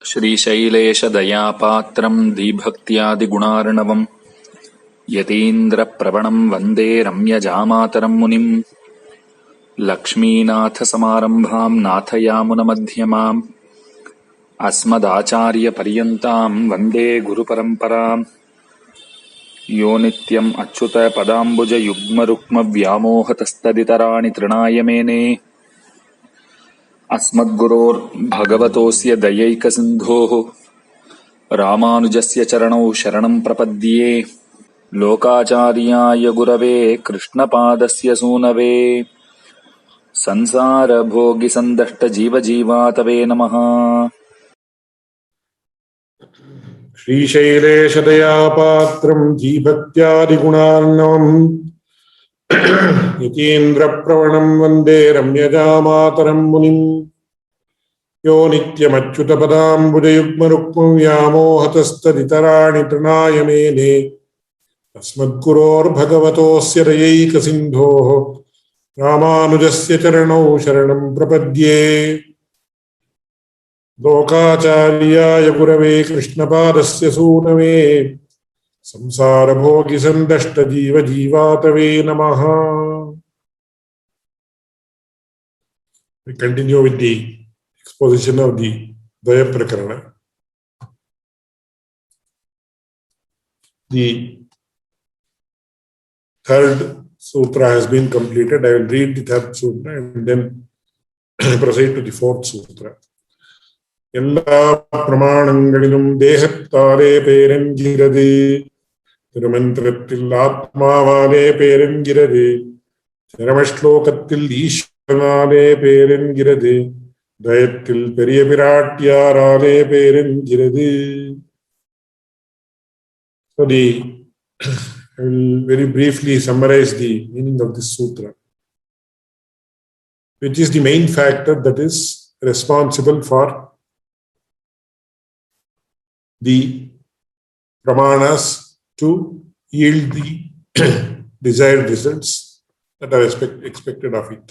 श्रीशैलेशदयापात्रं धीभक्त्यादिगुणार्णवम् यतीन्द्रप्रवणं वन्दे रम्यजामातरं मुनिम् लक्ष्मीनाथसमारम्भां नाथयामुनमध्यमाम् अस्मदाचार्यपर्यन्तां वन्दे गुरुपरम्पराम् यो नित्यम् अच्युतपदाम्बुजयुग्मरुक्मव्यामोहतस्तदितराणि तृणाय मेने अस्मद्गुरोर्भगवतोऽस्य दयैकसिन्धोः रामानुजस्य चरणौ शरणं प्रपद्ये। लोकाचार्याय गुरवे कृष्णपादस्य सूनवे संसारभोगिसन्दष्टजीवजीवातवे नमः। श्रीशैलेशदयापात्रं धीभक्त्यादिगुणार्णवम् यतीन्द्रप्रवणं वन्दे रम्यजामातरं मुनिम् यो नित्यमच्युतपदाम्बुजयुग्मरुक्मव्यामोहतस्तदितराणि तृणाय मेने अस्मद्गुरोर्भगवतोऽस्य दयैकसिन्धोः रामानुजस्य चरणौ शरणं प्रपद्ये। लोकाचार्याय गुरवे कृष्णपादस्य सूनवे संसारभोगिसन्दष्टजीवजीवातवे नमः। We continue with the exposition of the Dvaya Prakarana. The third sutra has been completed. I will read the third sutra and then proceed to the fourth sutra. எல்லா பிரமாணங்களிலும் தேகத்தாலே பேரென்கிறது, திருமந்திரத்தில் ஆத்மாவாலே பேரென்கிறது, திரமஸ்லோகத்தில் ஈஸ்வரனாலே பேரென்கிறது, தயத்தில் பெரிய பிராட்டியாராலே பேரென்கிறது. So I will very briefly summarize the meaning of this sutra, which is the main factor that is responsible for the pramanas to yield the desired results that are expected of it.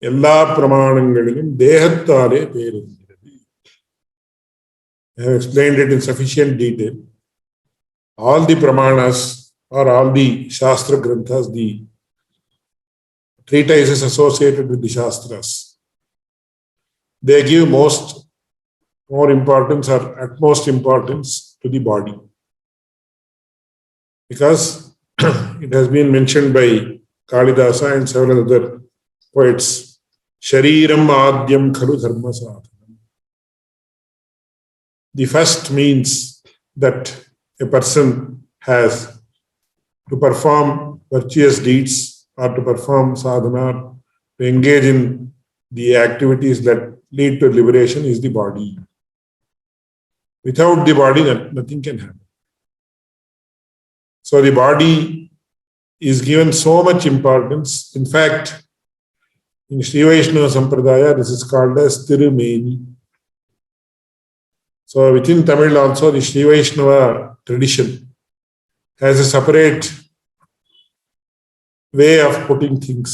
எல்லா பிரமாணங்களிலும் தேகத்தாலே பேரென்கிறது. I have explained it in sufficient detail. All the pramanas or all the Shastra Granthas, the treatises associated with the Shastras, they give more importance or utmost importance to the body. Because it has been mentioned by Kalidasa and several other poets, Shariram Adyam Khalu Dharma Sadhanam. The first means that a person has to perform virtuous deeds or to perform sadhana, to engage in the activities that lead to liberation is the body. Without the body, nothing can happen. So the body is given so much importance. In fact, in Sri Vaishnava Sampradaya, this is called as Tirumeni. So within Tamil also, the Sri Vaishnava tradition has a separate way of putting things.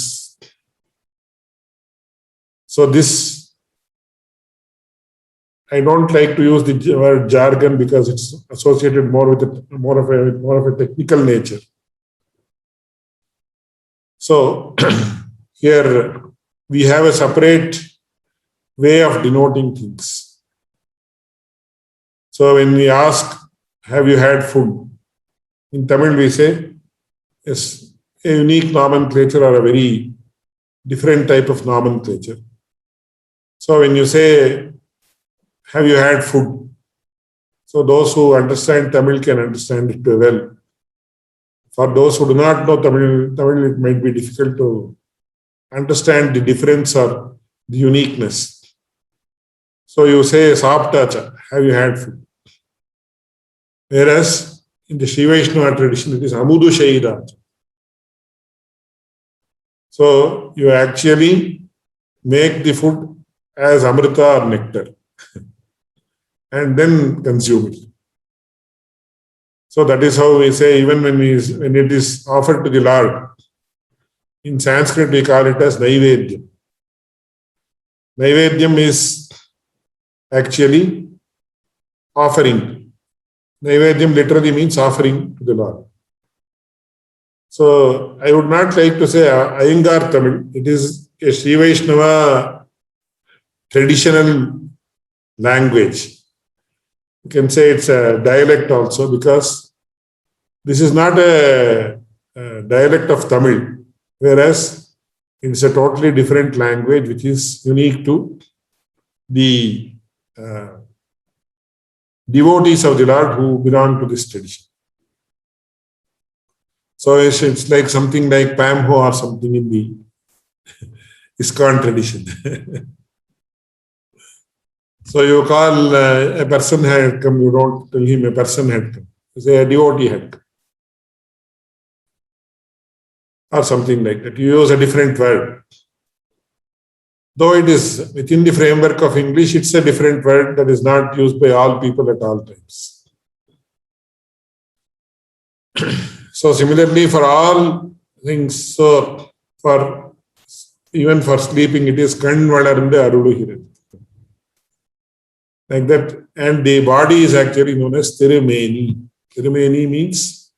So this, I don't like to use the word jargon because it's associated more of a technical nature. So here we have a separate way of denoting things. So when we ask, have you had food? In Tamil we say, yes, a unique nomenclature or a very different type of nomenclature. So when you say, have you had food? So those who understand Tamil can understand it well. For those who do not know Tamil, it might be difficult to understand the difference or the uniqueness. So you say, Saptacha, have you had food? Whereas in the Sri Vaishnava tradition, it is Amudu Shaidacha. So you actually make the food as Amrita or nectar and then consume it. So that is how we say, even when it is offered to the Lord, in Sanskrit we call it as Naivedyam. Naivedyam is actually offering. Naivedyam literally means offering to the Lord. So I would not like to say Iyengar Tamil. It is a Sri Vaishnava traditional language. You can say it's a dialect also, because this is not a dialect of Tamil, whereas it's a totally different language which is unique to the devotees of the Lord who belong to this tradition. So it's like something like Pamho or something in the ISKCON tradition. So you call a person had come, you don't tell him a person had come. You say a devotee had come. Or something like that. You use a different word. Though it is within the framework of English, it's a different word that is not used by all people at all times. So similarly, for all things, so for even for sleeping, it is kan valarnde aruluhirathu. Like that. And the body is actually known as Tirumeni. Tirumeni means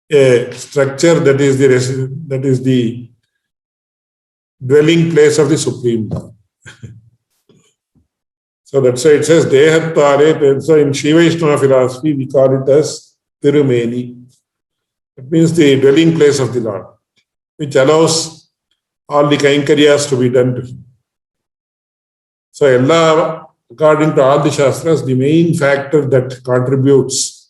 a structure that is the dwelling place of the Supreme Lord. So that's why it says Dehattare. So in Sri Vaishnava philosophy, we call it as Tirumeni. It means the dwelling place of the Lord, which allows all the Kainkaryas to be done to him. So according to all the Shastras, the main factor that contributes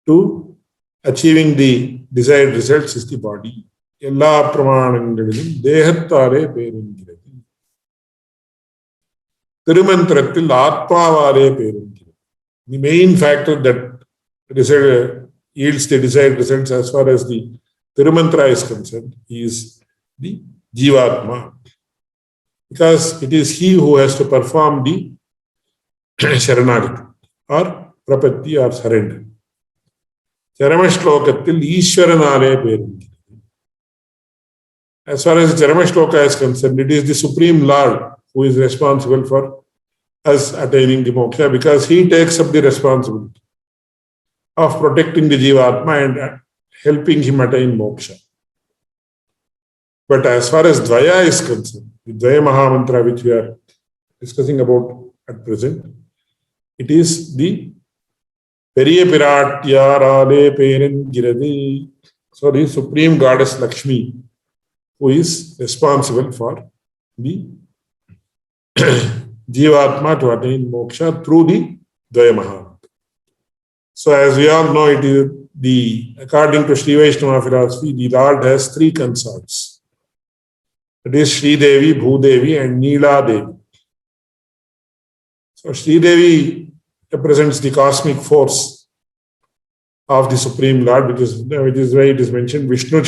to achieving the desired results is the body. Ella pramanangalilum dehattare perungirathu. Tirumantrathil atmavare perungirathu. The main factor that yields the desired results as far as the Tirumantra is concerned is the Jivatma. Because it is he who has to perform the Sharanagati or Prapatti or surrender. Charamashlokatil Ishwaranare perungirathu. As far as the Charamashloka is concerned, it is the Supreme Lord who is responsible for us attaining the moksha, because he takes up the responsibility of protecting the Jivatma and helping him attain moksha. But as far as Dvaya is concerned, the Dvaya Mahamantra which we are discussing about at present, it is the Periya Piratyarale Perengiradi. So the Supreme Goddess Lakshmi who is responsible for the Jivatma to attain moksha through the Dvaya Mahamantra. So as we all know, it is according to Sri Vaishnava philosophy, the Lord has three consorts. It is Sri Devi, Bhudevi and Neela Devi. So Sri Devi represents the cosmic force of the Supreme Lord, which is why it is mentioned Vishnu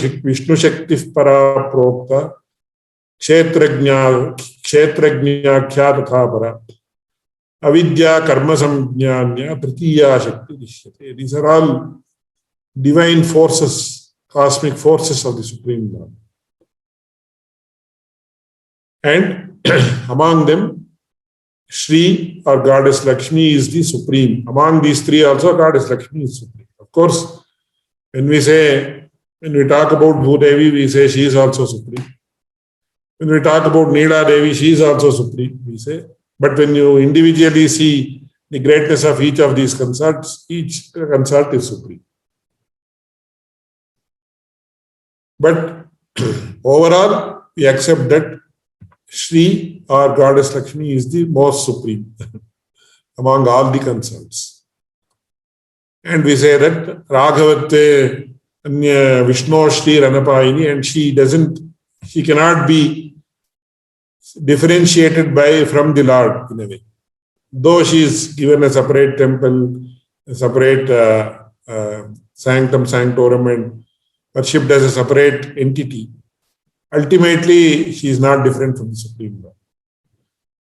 Shakti Para Prokta Kshetrajna Khyata Para Avidya Karma Samjnanya Pratiya Shakti Dishyate. These are all divine forces, cosmic forces of the Supreme Lord. And among them, Shri or Goddess Lakshmi is the supreme. Among these three also, Goddess Lakshmi is supreme. Of course, when we talk about Bhudevi, we say she is also supreme. When we talk about Neela Devi, she is also supreme, we say. But when you individually see the greatness of each of these consorts, each consort is supreme. But overall, we accept that Shri or Goddess Lakshmi is the most supreme among all the consorts. And we say that Raghavatte Vishnu Shri Ranapayini, and she cannot be differentiated from the Lord in a way. Though she is given a separate temple, a separate sanctum sanctorum and worshipped as a separate entity, ultimately she is not different from the Supreme Lord.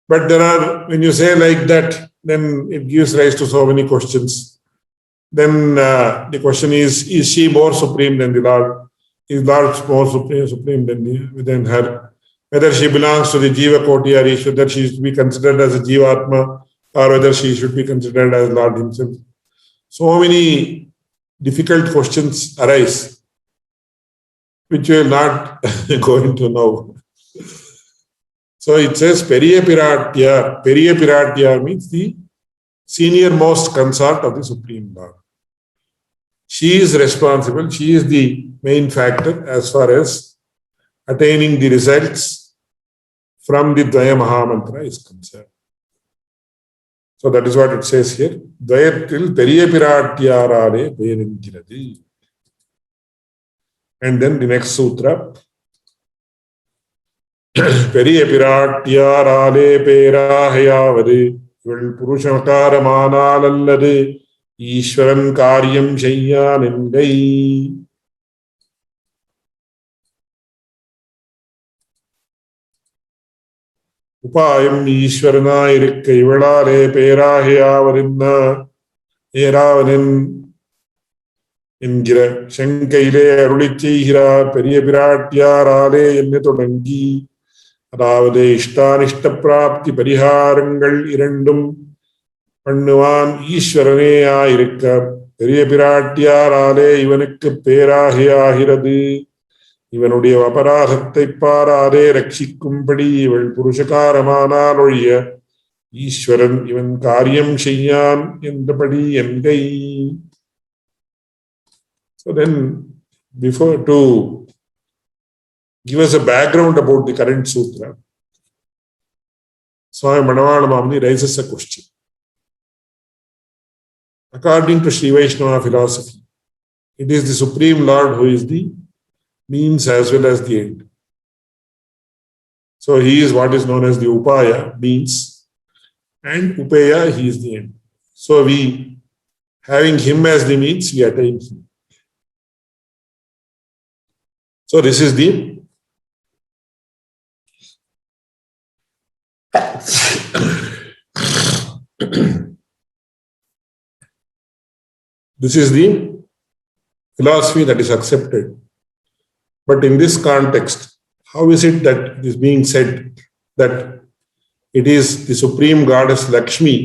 But when you say like that, then it gives rise to so many questions. Then the question is she more supreme than the Lord? Is Lord more supreme than her? Whether she belongs to the Jiva Koti or whether she is to be considered as a Jivatma or whether she should be considered as Lord himself. So many difficult questions arise, which we will not go into now. So it says Periya Piratya. Periya Piratya means the senior most consort of the Supreme Lord. She is responsible, she is the main factor as far as attaining the results from the Dvaya Mahamantra is concerned. So that is what it says here. Dvayatil Periya Piratyarare Beringiradi. And then the next sutra. Periya Piratyarare Perahayavade Purushamakaramanalallade Ishwaran Karyam Shayyanindai. உபாயம் ஈஸ்வரனாய் இருக்க இவளாலே பேராகையாவரின்னா ஏராவனின் என்கிற சங்கையிலே அருளிச் செய்கிறார் பெரிய பிராட்டியாராலே என்ன தொடங்கி, அதாவது இஷ்டானிஷ்ட பிராப்தி பரிகாரங்கள் இரண்டும் பண்ணுவான் ஈஸ்வரனே ஆயிருக்க பெரிய பிராட்டியாராலே இவனுக்கு பேராகையாகிறது. இவனுடைய அபராதத்தை பாராதே ரட்சிக்கும்படி இவள் புருஷகாரமானால் ஒழிய ஈஸ்வரன் இவன் காரியம் செய்யான் என்றபடி என்கை. So then, before to give us a background about the current sutra, Swami Manavana Mamni raises a question. According to Sri Vaishnava philosophy, it is the Supreme Lord who is the means as well as the end. So he is what is known as the Upaya, means, and Upaya, he is the end. So we, having him as the means, we attain him. So this is the this is the philosophy that is accepted. But in this context, how is it that it is being said that it is the Supreme Goddess Lakshmi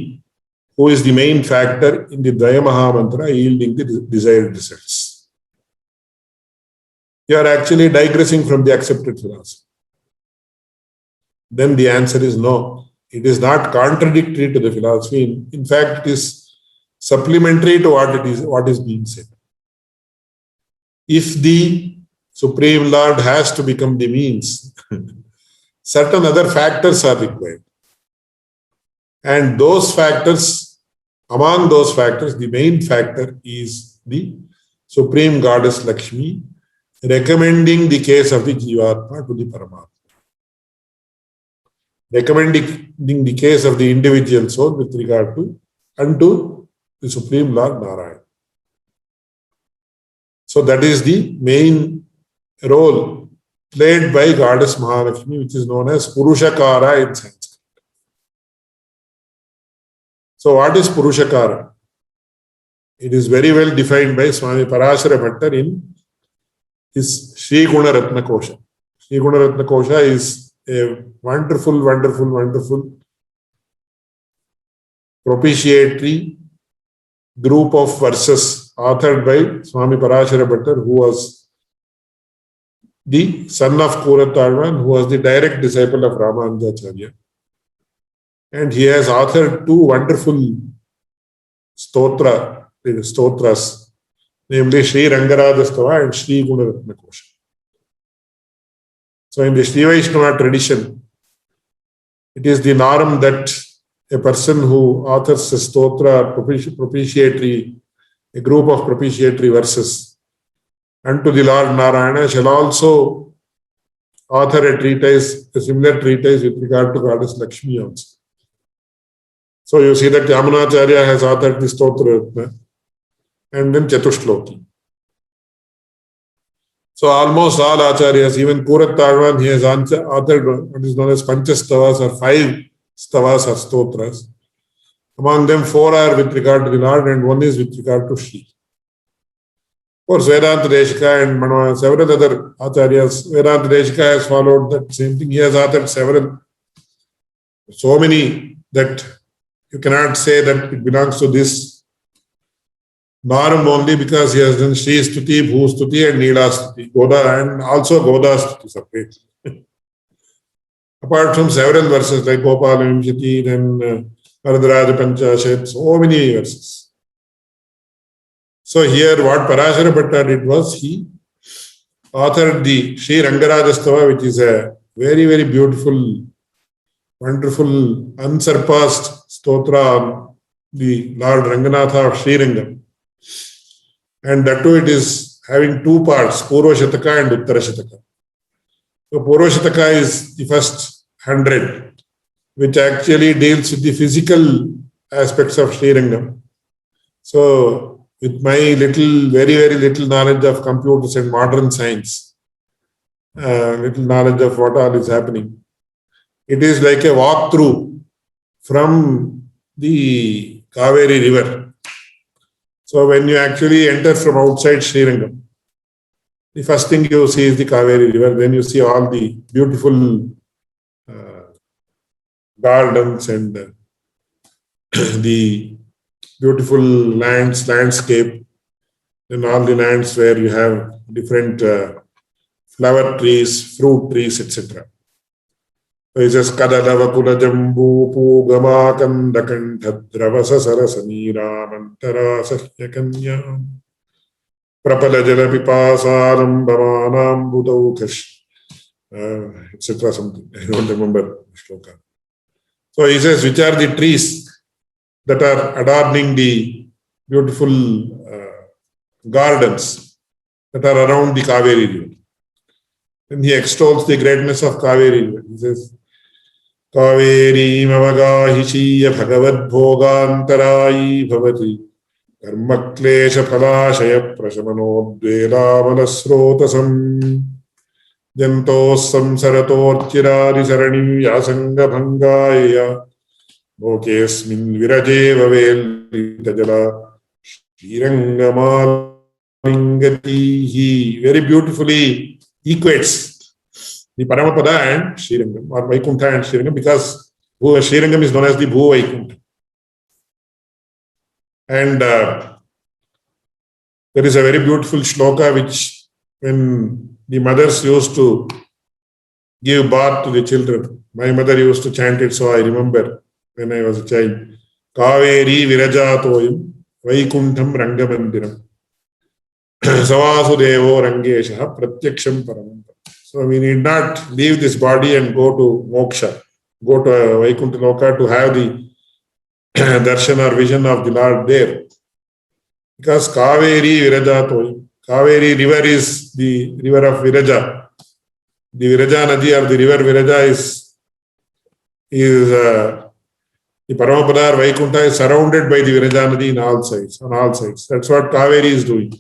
who is the main factor in the Dvaya Mahamantra yielding the desired results? You are actually digressing from the accepted philosophy. Then the answer is no. It is not contradictory to the philosophy. In fact, it is supplementary to what is being said. If the Supreme Lord has to become the means, certain other factors are required. And those factors, among those factors, the main factor is the Supreme Goddess Lakshmi recommending the case of the Jivatma to the Paramatma. Recommending the case of the individual soul with regard to unto the Supreme Lord Narayana. So that is the main role played by Goddess Mahalakshmi, which is known as Purushakara in Sanskrit. So what is Purushakara? It is very well defined by Swami Parashara Bhattar in his Sri Guna Ratna Kosha. Sri Guna Ratna Kosha is a wonderful propitiatory group of verses authored by Swami Parashara Bhattar, who was the son of Kuratarvan, who was the direct disciple of Ramanujacharya. And he has authored two wonderful stotras, namely Sri Rangaradastava and Sri Gunaratna Kosha. So in the Sri Vaishnava tradition, it is the norm that a person who authors a stotra propitiatory, a group of propitiatory verses unto the Lord Narayana shall also author a similar treatise with regard to Goddess Lakshmi also. So you see that Yamunacharya has authored the Stotra Ratna and then Chatushloki. So almost all Acharyas, even Kuratarvan, he has authored what is known as Panchastavas or 5 stavas or stotras. Among them 4 are with regard to the Lord and 1 is with regard to Shri. Of course, Vedanta Deshika and several other Acharyas, Vedanta Deshika has followed that same thing. He has authored several, so many that you cannot say that it belongs to this norm only because he has done Shri Stuti, Bhu Stuti and Nila Stuti, Goda, and also Goda Stuti separately. Apart from several verses like Gopal Vimshati, then Varadaraj Panchashat, so many verses. So here what Parashara Bhatta did was he authored the Sri Rangarajastava, which is a very, very beautiful, wonderful, unsurpassed stotra on the Lord Ranganatha of Sri Rangam. And that too it is having two parts, Purva Shataka and Uttara Shataka. So Purva Shataka is the first 100, which actually deals with the physical aspects of Sri Rangam. So with my little, very, very little knowledge of computers and modern science, little knowledge of what all is happening, it is like a walkthrough from the Kaveri river. So when you actually enter from outside Srirangam, the first thing you see is the Kaveri river. Then you see all the beautiful gardens and the beautiful landscape, and all the lands where you have different flower trees, fruit trees, etc. So it says Kadalavakula Jambu Pugama Kandakantadravasa Sarasamira Sahyakanya Prapala Jalapipasaram Bhavanam Budaukash, etc. Something. I don't remember the shloka. So he says, which are the trees that are adorning the beautiful gardens that are around the Kaveri river. And he extols the greatness of Kaveri river. He says, Kaveri Mavagahishiya Bhagavad Bhogantarayi Bhavati Karmaklesha Palashaya Prashamano Dvelamanasrotasam Jantos Samsaratorchiradi Saranim Yasanga Bhangaya Lokesmin Viraje Vavel Shrirangamalingati. He very beautifully equates the Paramapada and Srirangam, or Vaikuntha and Srirangam, because Srirangam is known as the Bhu Vaikuntha. And there is a very beautiful shloka which, when the mothers used to give bath to the children, my mother used to chant it, so I remember when I was a child. Kaveri Virajatoyam Vaikuntham Rangamandiram Savasudevo Rangesha Pratyaksham Paramam. So we need not leave this body and go to moksha, go to Vaikuntha Loka to have the darshan or vision of the Lord there. Because Kaveri Virajatoyam, Kaveri river is the river of Viraja. The Viraja Nadi or the river Viraja is the Paramapada Vaikuntha is surrounded by the Viraja Nadi on all sides. That's what Kaveri is doing.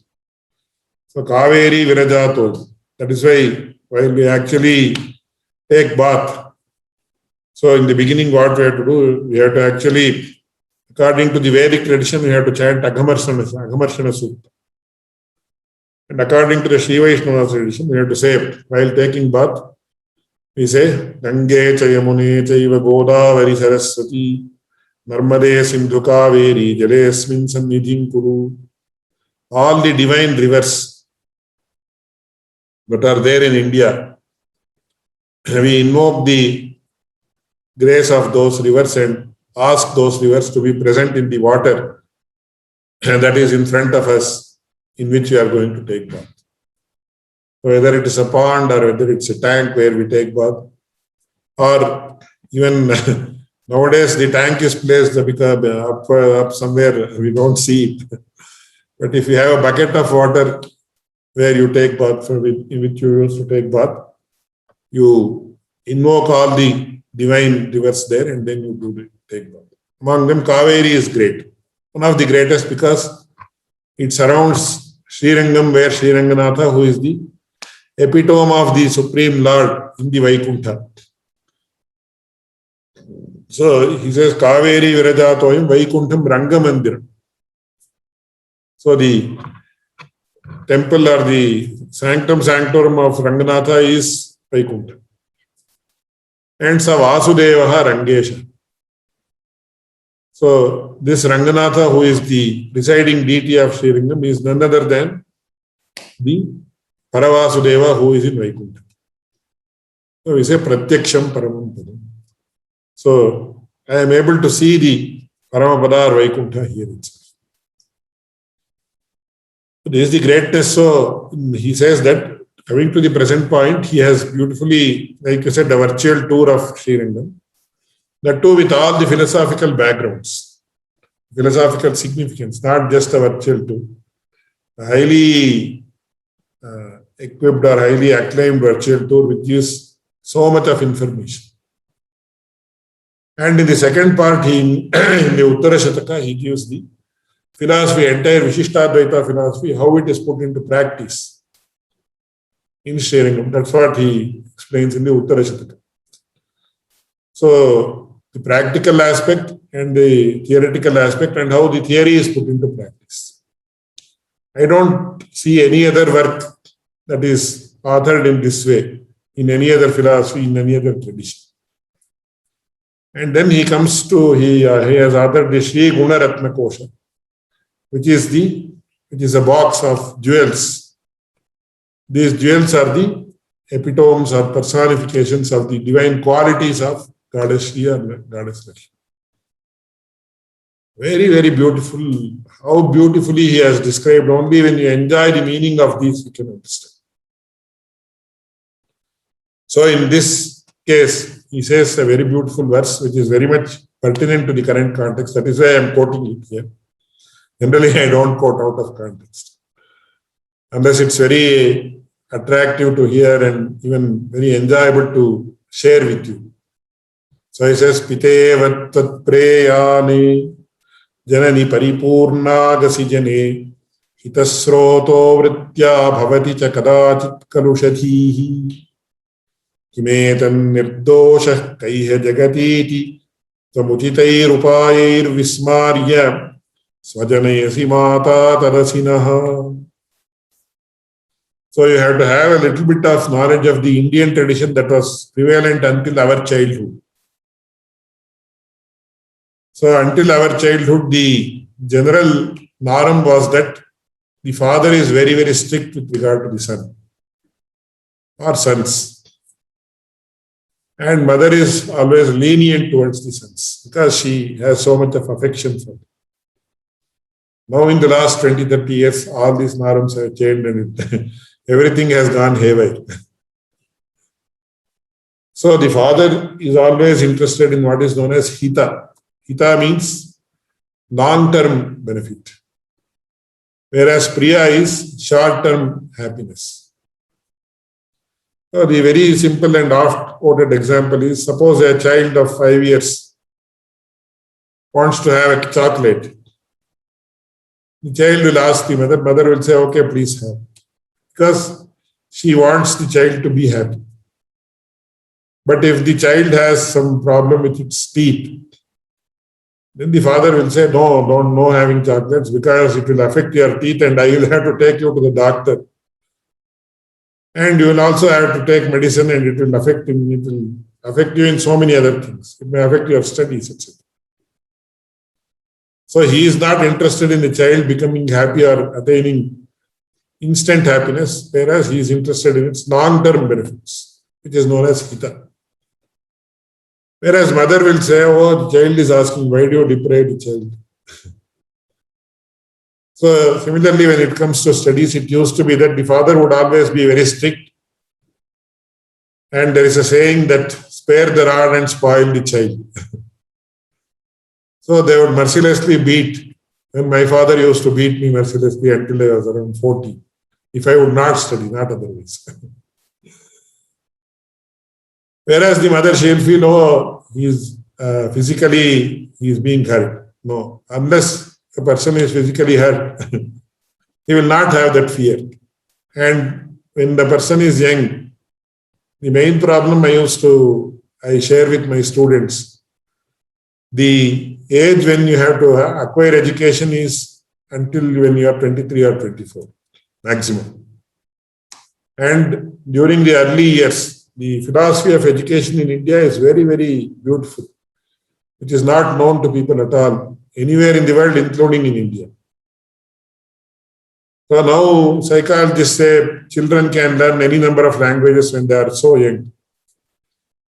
So Kaveri Virajatoyam. That is why while we actually take bath, so in the beginning what we have to do, we have to actually, according to the Vedic tradition, we have to chant Aghamarshana Sutta. And according to the Sri Vaishnava tradition, we have to say, while taking bath, we say, Gange Chayamune Chaiva Godavari Saraswati Narmade Sindhu Kaveri Jalesmin Sannidhim Kuru. All the divine rivers that are there in India, we invoke the grace of those rivers and ask those rivers to be present in the water that is in front of us, in which we are going to take bath. Whether it is a pond or whether it's a tank where we take bath, or even nowadays the tank is placed up somewhere, we don't see it. But if you have a bucket of water where you take bath, in which you used to take bath, you invoke all the divine rivers there and then you do the take bath. Among them, Kaveri is great. One of the greatest because it surrounds Srirangam, where Sri Ranganatha, who is the epitome of the Supreme Lord in the Vaikuntha. So he says, Kaveri Virajatoyam Vaikuntham Rangamandiram. So the temple or the sanctum sanctorum of Ranganatha is Vaikuntha. And Sa Vasudevaha Rangesha. So this Ranganatha, who is the presiding deity of Srirangam, is none other than the Paravasudeva, who is in Vaikuntha. So we say Pratyaksham Paramam Padam. So I am able to see the Paramapada or Vaikuntha here itself. So this is the greatness. So he says that coming to the present point, he has beautifully, like you said, the virtual tour of Srirangam. That too with all the philosophical backgrounds, philosophical significance, not just a virtual tour. A highly equipped or highly acclaimed virtual tour which gives so much of information. And in the second part, in the Uttara Shataka, he gives the philosophy, entire Vishishtadvaita philosophy, how it is put into practice in Srirangam. That's what he explains in the Uttara Shataka. So, the practical aspect and the theoretical aspect and how the theory is put into practice. I don't see any other work that is authored in this way, in any other philosophy, in any other tradition. And then he comes to, he has authored the Sri Gunaratna Kosha, which is a box of jewels. These jewels are the epitomes or personifications of the divine qualities of Goddess Shri or Goddess Lakshmi. Very, very beautiful. How beautifully he has described. Only when you enjoy the meaning of these, you can understand. So in this case, he says a very beautiful verse, which is very much pertinent to the current context. That is why I am quoting it here. Generally, I don't quote out of context, unless it's very attractive to hear and even very enjoyable to share with you. So he says, Pite vattat preyane janani paripurnagasi jane hitasroto vritya bhavati cha kadachit kalushadhihi kimetan nirdosha kaiha jagatiti samutitair vismarya svajanayasi mata tarasinaha. So you have to have a little bit of knowledge of the Indian tradition that was prevalent until our childhood. So until our childhood, the general norm was that the father is very, very strict with regard to the son or sons. And mother is always lenient towards the sons because she has so much of affection for them. Now in the last 20, 30 years, all these norms have changed and everything has gone haywire. So the father is always interested in what is known as hita. Hita means long-term benefit, whereas priya is short-term happiness. So the very simple and oft-quoted example is, suppose a child of 5 years wants to have a chocolate. The child will ask the mother, mother will say, okay, please have. Because she wants the child to be happy. But if the child has some problem with its teeth, then the father will say, no having chocolates because it will affect your teeth and I will have to take you to the doctor. And you will also have to take medicine and it will affect you in so many other things. It may affect your studies, etc. So he is not interested in the child becoming happy or attaining instant happiness, whereas he is interested in its long-term benefits, which is known as hita. Whereas mother will say, oh, the child is asking, why do you deprive the child? So similarly, when it comes to studies, it used to be that the father would always be very strict. And there is a saying that spare the rod and spoil the child. So they would mercilessly beat. And my father used to beat me mercilessly until I was around 40. If I would not study, not otherwise. Whereas the mother, she'll feel, oh, he's being hurt. No, unless a person is physically hurt, he will not have that fear. And when the person is young, the main problem I share with my students, the age when you have to acquire education is until when you are 23 or 24, maximum. And during the early years, the philosophy of education in India is very, very beautiful. which is not known to people at all, anywhere in the world, including in India. So now psychologists say children can learn any number of languages when they are so young.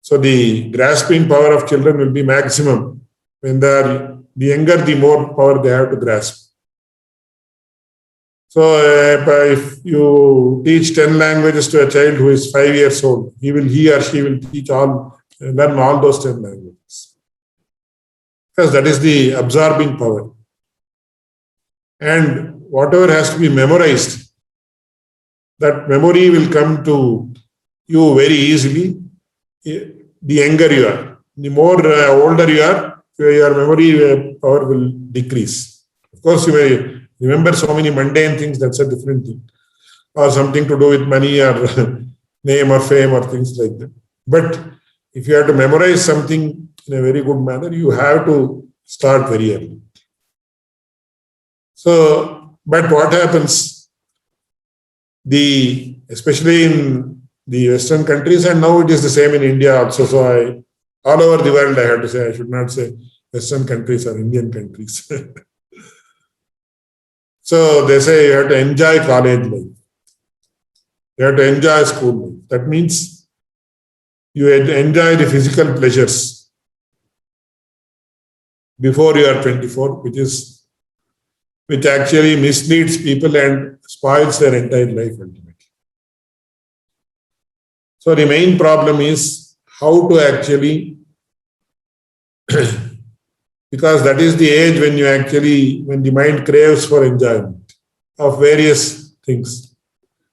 So the grasping power of children will be maximum. When they are the younger, the more power they have to grasp. So if you teach 10 languages to a child who is 5 years old, he or she will learn all those 10 languages. Because that is the absorbing power. And whatever has to be memorized, that memory will come to you very easily. The younger you are, the more older you are, your memory power will decrease. Of course, you may remember so many mundane things, that's a different thing. Or something to do with money or name or fame or things like that. But if you have to memorize something in a very good manner, you have to start very early. So, but what happens, especially in the Western countries, and now it is the same in India also. So all over the world, I have to say, I should not say Western countries or Indian countries. So they say you have to enjoy college life. You have to enjoy school life. That means you enjoy the physical pleasures before you are 24, which actually misleads people and spoils their entire life ultimately. So the main problem is how to actually, because that is the age when the mind craves for enjoyment of various things.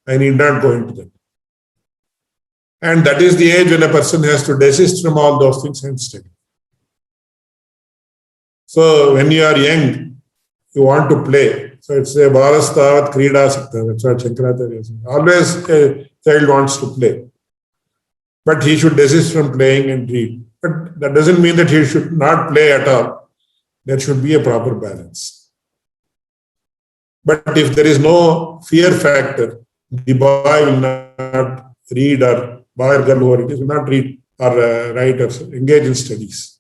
I need not go into that. And that is the age when a person has to desist from all those things and study. So when you are young, you want to play. So it's a balastavat krida sakta. That's what Shankaracharya says. Always a child wants to play. But he should desist from playing and read. But that doesn't mean that he should not play at all. There should be a proper balance. But if there is no fear factor, the boy will not read, or boy or girl who will not read or write or engage in studies.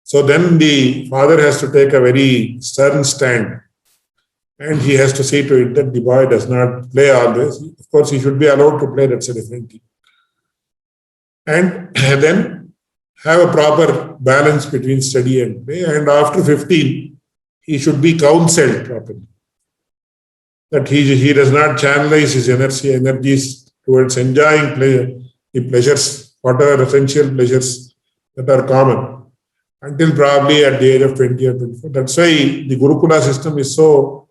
So then the father has to take a very stern stand, and he has to see to it that the boy does not play always. Of course, he should be allowed to play, that's a different thing. And then have a proper balance between study and play. And after 15, he should be counseled properly. That he does not channelize his energies towards enjoying the pleasures, whatever essential pleasures that are common, until probably at the age of 20 or 24. That's why the Gurukula system is so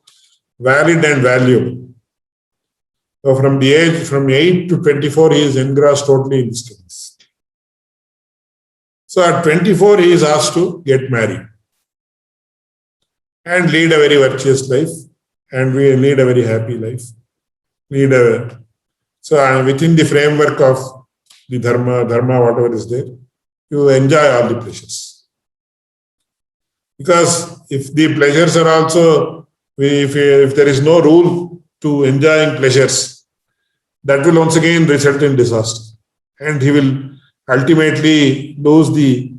valid and valuable. So from 8 to 24, he is engrossed totally in studies. So at 24, he is asked to get married and lead a very virtuous life, and we lead a very happy life. So within the framework of the dharma, whatever is there, you enjoy all the pleasures. Because if the pleasures are also, if there is no rule to enjoying pleasures, that will once again result in disaster. And he will ultimately lose the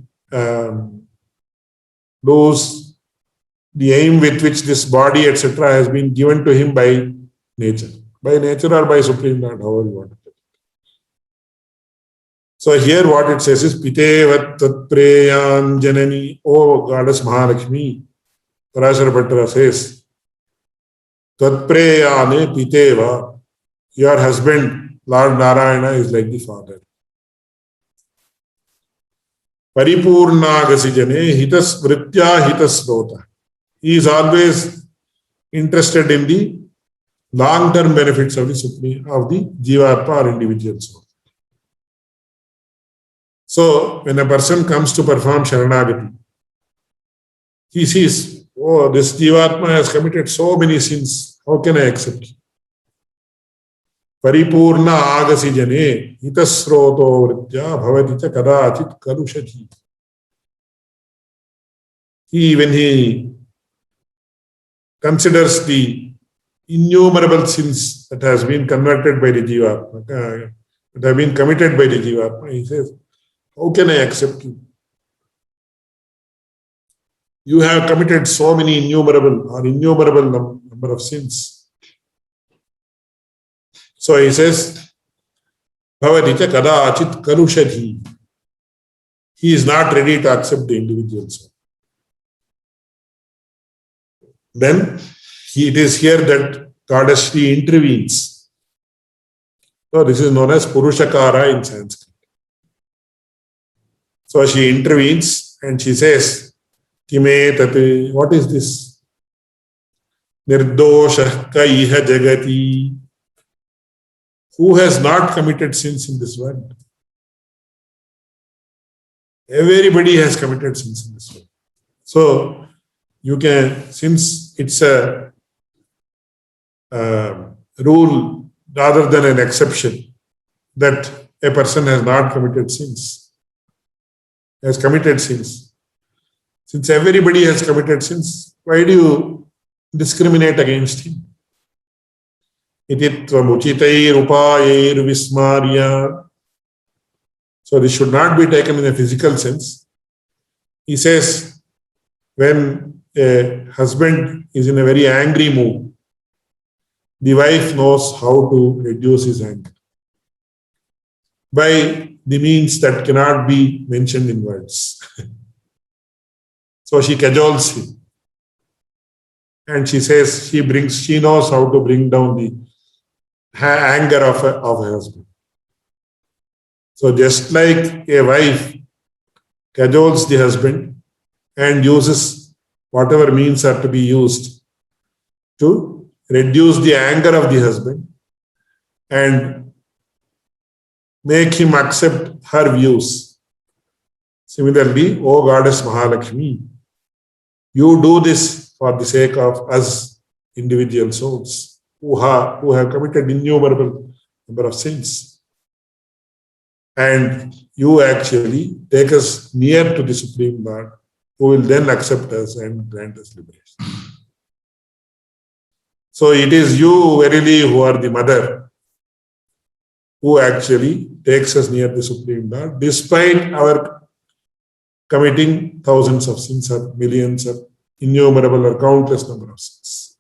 aim with which this body, etc., has been given to him by nature or by Supreme Lord, however you want to put it. So here what it says is, Pitevat Tatpreyan Janani, O Goddess Mahalakshmi. Parashara Bhattara says, Tatpreyane Piteva, your husband, Lord Narayana, is like the father. Paripurnagasi Jane, Hitas Vritya Hitas Rota. He is always interested in the long-term benefits of the Supreme, of the Jivatma or individual soul. So when a person comes to perform Sharanagati, he sees, oh, this Jivatma has committed so many sins. How can I accept him? Paripurna agasi jane hitasroto vritya bhavati kadachit kalushati. When he considers the innumerable sins that has been converted by the Jivatma, that have been committed by the Jivatma, he says, how can I accept you? you have committed so many innumerable number of sins. So he says, Bhavati cha kadachit kalushadhi. He is not ready to accept the individual soul. Then it is here that Goddess Shri intervenes. So this is known as Purushakara in Sanskrit. So she intervenes and she says, Kime tate, what is this? Nirdosha kaiha jagati. Who has not committed sins in this world? Everybody has committed sins in this world. So you can, since it's a rule rather than an exception that a person has not committed sins, has committed sins. Since everybody has committed sins, why do you discriminate against him? Ititvam uchitair upayair vismarya. So this should not be taken in a physical sense. He says, when a husband is in a very angry mood, the wife knows how to reduce his anger by the means that cannot be mentioned in words. So she cajoles him. And she says she knows how to bring down the anger of her husband. So just like a wife cajoles the husband and uses whatever means are to be used to reduce the anger of the husband and make him accept her views. Similarly, O Goddess Mahalakshmi, you do this for the sake of us individual souls who have committed innumerable number of sins. And you actually take us near to the Supreme Lord, who will then accept us and grant us liberation. So it is you verily who are the mother who actually takes us near the Supreme Lord, despite our committing thousands of sins or millions or innumerable or countless number of sins.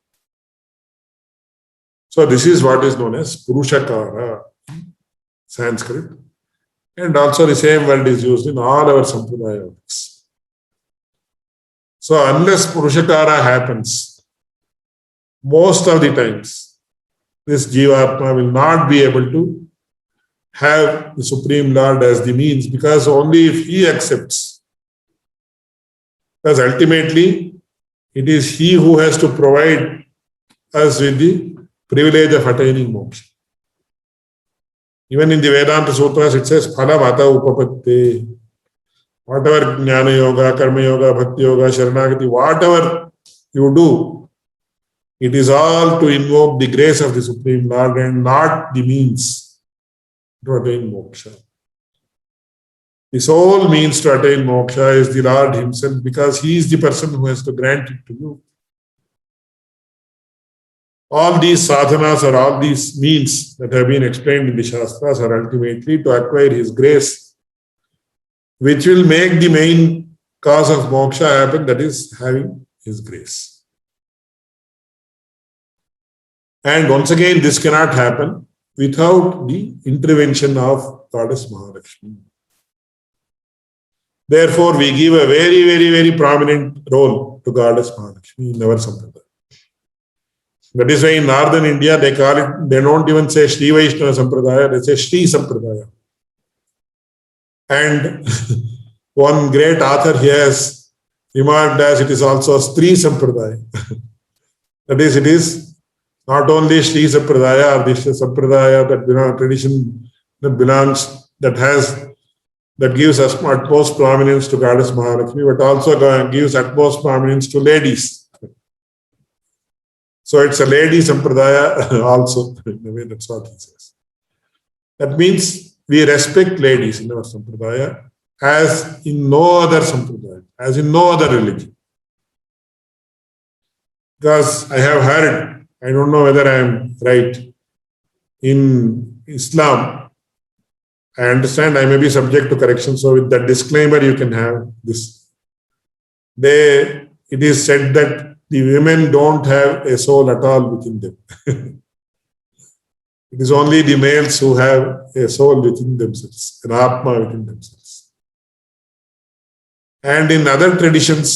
So this is what is known as Purushakara in Sanskrit. And also the same word is used in all our Sampradaya books. So unless Purushakara happens, most of the times, this Jivatma will not be able to have the Supreme Lord as the means, because only if he accepts. Because ultimately, it is he who has to provide us with the privilege of attaining moksha. Even in the Vedanta Sutras, it says, Phala Mata Upapatte. Whatever Jnana Yoga, Karma Yoga, Bhakti Yoga, Sharanagati, whatever you do, it is all to invoke the grace of the Supreme Lord and not the means to attain moksha. The sole means to attain moksha is the Lord himself, because he is the person who has to grant it to you. All these sadhanas or all these means that have been explained in the Shastras are ultimately to acquire his grace, which will make the main cause of moksha happen, that is having his grace. And once again, this cannot happen without the intervention of Goddess Mahalakshmi. Therefore, we give a very, very, very prominent role to Goddess Mahalakshmi in our Sampradaya. That is why in northern India, they don't even say Shri Vaishnava Sampradaya, they say Shri Sampradaya. And one great author here has remarked as it is also Stri Sampradaya. That is, it is not only Shri Sampradaya or the Sampradaya that tradition that belongs, that gives us utmost prominence to Goddess Mahalakshmi, but also gives utmost prominence to ladies. So it's a lady sampradaya also, in a way, that's what he says. That means we respect ladies in our sampradaya as in no other sampradaya, as in no other religion. Because I have heard, I don't know whether I am right, in Islam, I understand I may be subject to correction, so with that disclaimer you can have this. They it is said that the women don't have a soul at all within them. It is only the males who have a soul within themselves, an Atma within themselves. And in other traditions,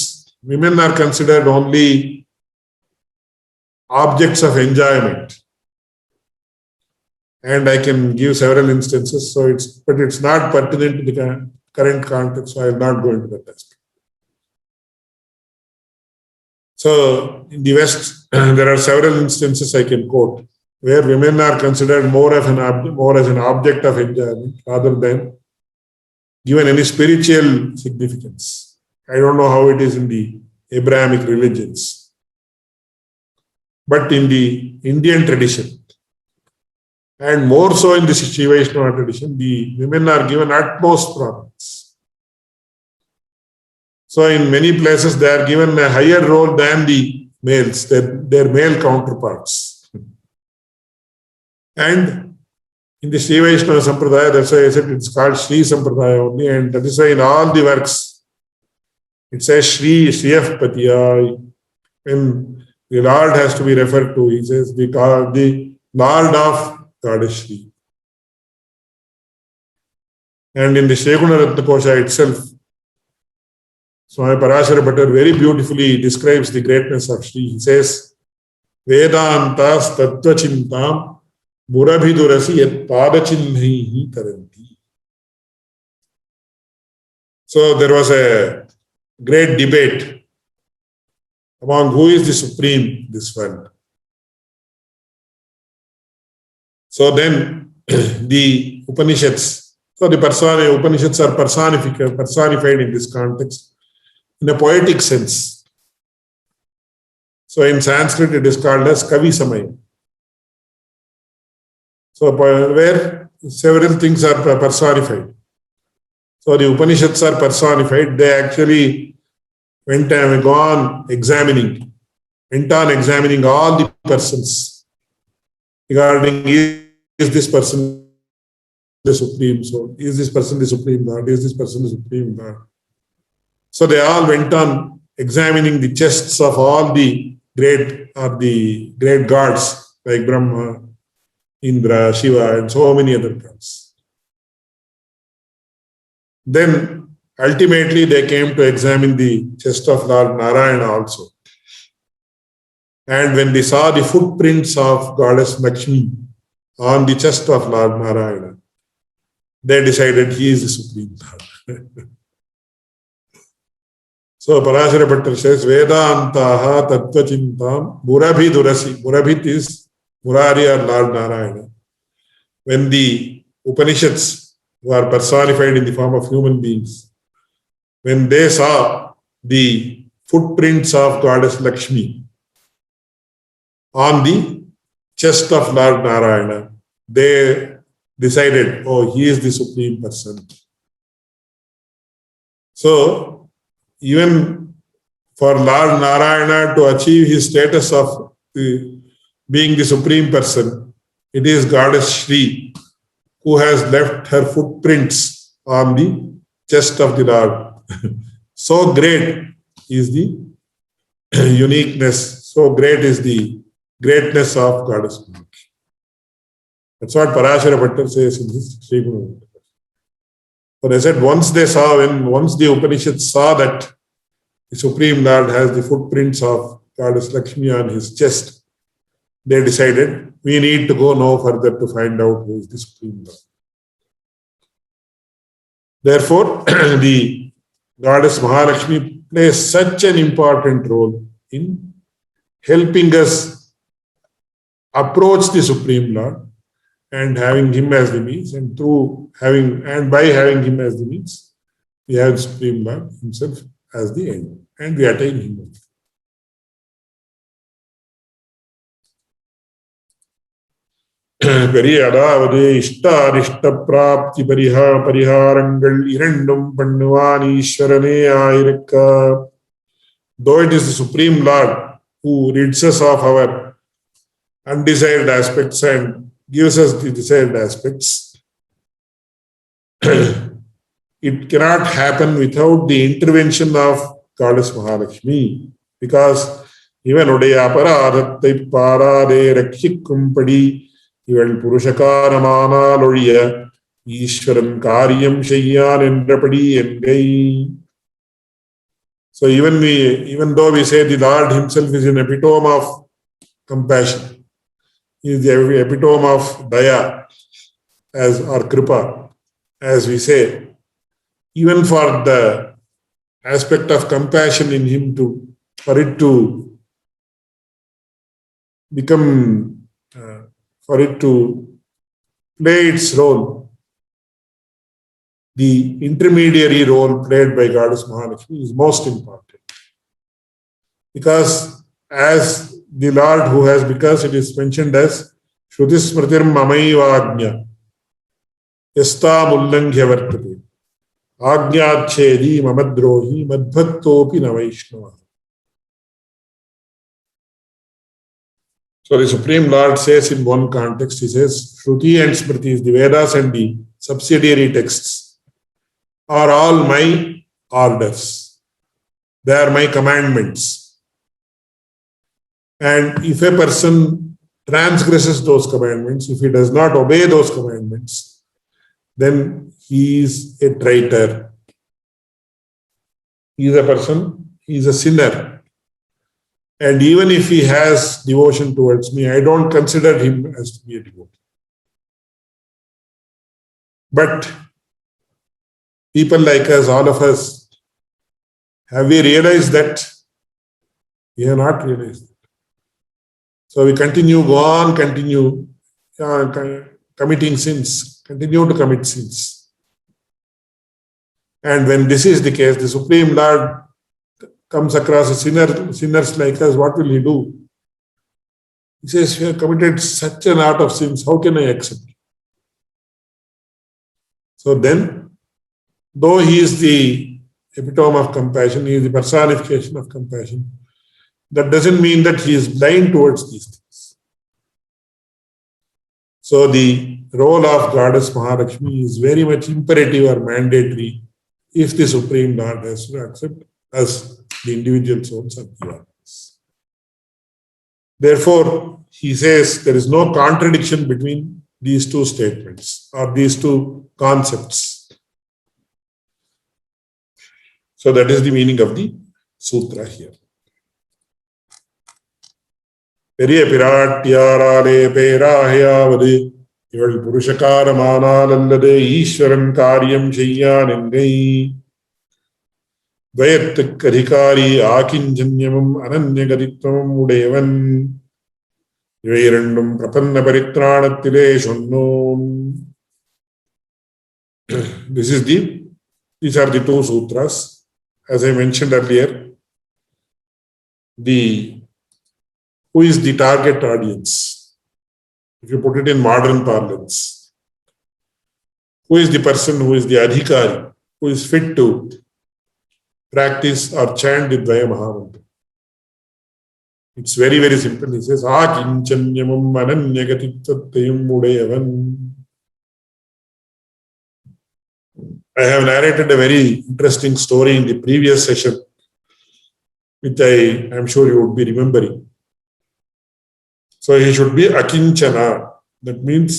women are considered only objects of enjoyment. And I can give several instances, but it's not pertinent to the current context, so I will not go into that aspect. So in the West, there are several instances I can quote where women are considered more as an object of enjoyment rather than given any spiritual significance. I don't know how it is in the Abrahamic religions, but in the Indian tradition, and more so in the Shiva Vaishnava tradition, the women are given utmost prominence. So in many places, they are given a higher role than the males, their male counterparts. And in the Shiva Vaishnava Sampradaya, that's why I said it's called Shri Sampradaya only, and that is why in all the works, it says Shri Shriyaf Patiya. When the Lord has to be referred to, he says the Lord of Goddess Shri. And in the Sheguna Ratna Kosha itself, Swami Parashara Bhattar very beautifully describes the greatness of Shri. He says, Vedantas Tattva Chintam Murabhidurasi Yat Padachinhi Taranti. So there was a great debate among who is the supreme in this world. So then the Upanishads, Upanishads are personified in this context in a poetic sense. So in Sanskrit it is called as Kavi Samaya. So where several things are personified. So the Upanishads are personified. They actually went on examining all the persons regarding is this person the supreme soul? Is this person the supreme Lord? Is this person the supreme Lord? So they all went on examining the chests of all the great gods like Brahma, Indra, Shiva, and so many other gods. Then ultimately they came to examine the chest of Lord Narayana also. And when they saw the footprints of Goddess Lakshmi on the chest of Lord Narayana, they decided he is the supreme Lord. So Parashara Bhattar says, Vedantaha Tattva Chintam Murabhidurasi. Murabhit is Murari or Lord Narayana. When the Upanishads, who are personified in the form of human beings, when they saw the footprints of Goddess Lakshmi on the chest of Lord Narayana, they decided, oh, he is the supreme person. So, even for Lord Narayana to achieve his status of being the supreme person, it is Goddess Shri who has left her footprints on the chest of the Lord. So great is the uniqueness, so great is the greatness of Goddess Mumuksupadi. That's what Parashara Bhattar says in his Sri Guru. But I said, once the Upanishads saw that the Supreme Lord has the footprints of Goddess Lakshmi on his chest, they decided, we need to go no further to find out who is the Supreme Lord. Therefore, the Goddess Mahalakshmi plays such an important role in helping us approach the Supreme Lord and having him as the means, and by having him as the means, we have the Supreme Lord himself as the end, and we attain him. பெரிய அதாவது இஷ்ட பிராப்தி பரிகாரங்கள் இரண்டும் பண்ணுவான் ஈஸ்வரனே ஆயிருக்க. Though it is the Supreme Lord who rids us of our undesired aspects and gives us the desired aspects, it cannot happen without the intervention of Goddess Mahalakshmi. Because இவனுடைய அபராதத்தை பாராதே ரட்சிக்கும்படி இவள் புருஷகாரமானால் ஒழிய ஈஸ்வரன் காரியம் செய்யான் என்றபடி என்கை. So even though we say the Lord himself is an epitome of compassion, he is the epitome of daya, or kripa, as we say, even for the aspect of compassion in him for it to become, for it to play its role, the intermediary role played by Goddess Mahalakshmi is most important. Because as the Lord because it is mentioned as Shruti Smritir Mamaivagnya Yastam Ullangya Vartate Agnachedi Mamadrohi Madbhaktopi Navaishnava. So the Supreme Lord says in one context, he says, Shruti and Smriti, the Vedas and the subsidiary texts, are all my orders. They are my commandments. And if a person transgresses those commandments, if he does not obey those commandments, then he is a traitor. He is a person, he is a sinner. And even if he has devotion towards me, I don't consider him as to be a devotee. But people like us, all of us, have we realized that? We have not realized it. So we continue committing sins, continue to commit sins. And when this is the case, the Supreme Lord comes across sinners like us, what will he do? He says, you have committed such a lot of sins, how can I accept it? So then, though he is the epitome of compassion, he is the personification of compassion, that doesn't mean that he is blind towards these things. So the role of Goddess Mahalakshmi is very much imperative or mandatory if the Supreme Lord has to accept us, the individual souls of Jivanas. Therefore, he says there is no contradiction between these two statements or these two concepts. So that is the meaning of the sutra here. பெரிய பிராட்டியாராலே பேராகையாவது இவள் புருஷகாரமானால் அல்லது ஈஸ்வரன் காரியம் செய்யான் என்கை. துவயத்துக்கு அதிகாரி ஆகிஞ்சன்யமும் அனன்யகதித்துவம் உடையவன் இவை இரண்டும் பிரபன்ன பரித்ராணத்திலே சொன்னோம். These are the two sutras. As I mentioned earlier, who is the target audience? If you put it in modern parlance, who is the person who is the adhikari, who is fit to practice or chant the Dvaya Mahamantra? It's very, very simple. He says, Akincanyamam ananyagatitatayam udayavan. I have narrated a very interesting story in the previous session, which I am sure you would be remembering. So he should be akinchana. That means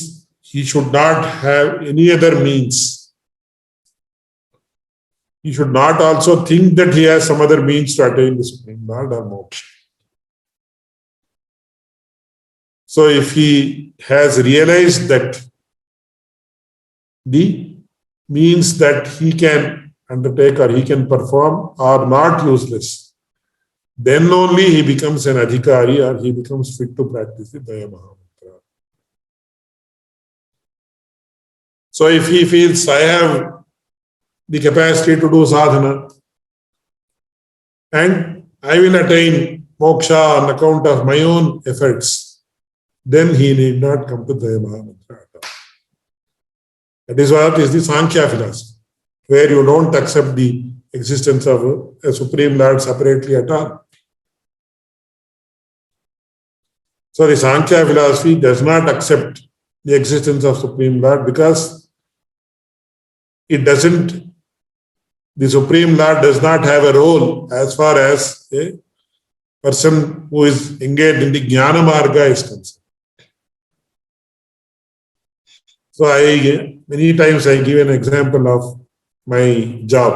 he should not have any other means. He should not also think that he has some other means to attain the Supreme Lord or moksha. So if he has realized that the means that he can undertake or he can perform are not useless, then only he becomes an adhikari or he becomes fit to practice the Daya Mahamantra. So if he feels, I have the capacity to do sadhana and I will attain moksha on account of my own efforts, then he need not come to Daya Mahamantra. That is what is the Sankhya philosophy, where you don't accept the existence of a Supreme Lord separately at all. So the Sankhya philosophy does not accept the existence of Supreme Lord because the Supreme Lord does not have a role as far as a person who is engaged in the Jnana Marga is concerned. So many times I give an example of my job.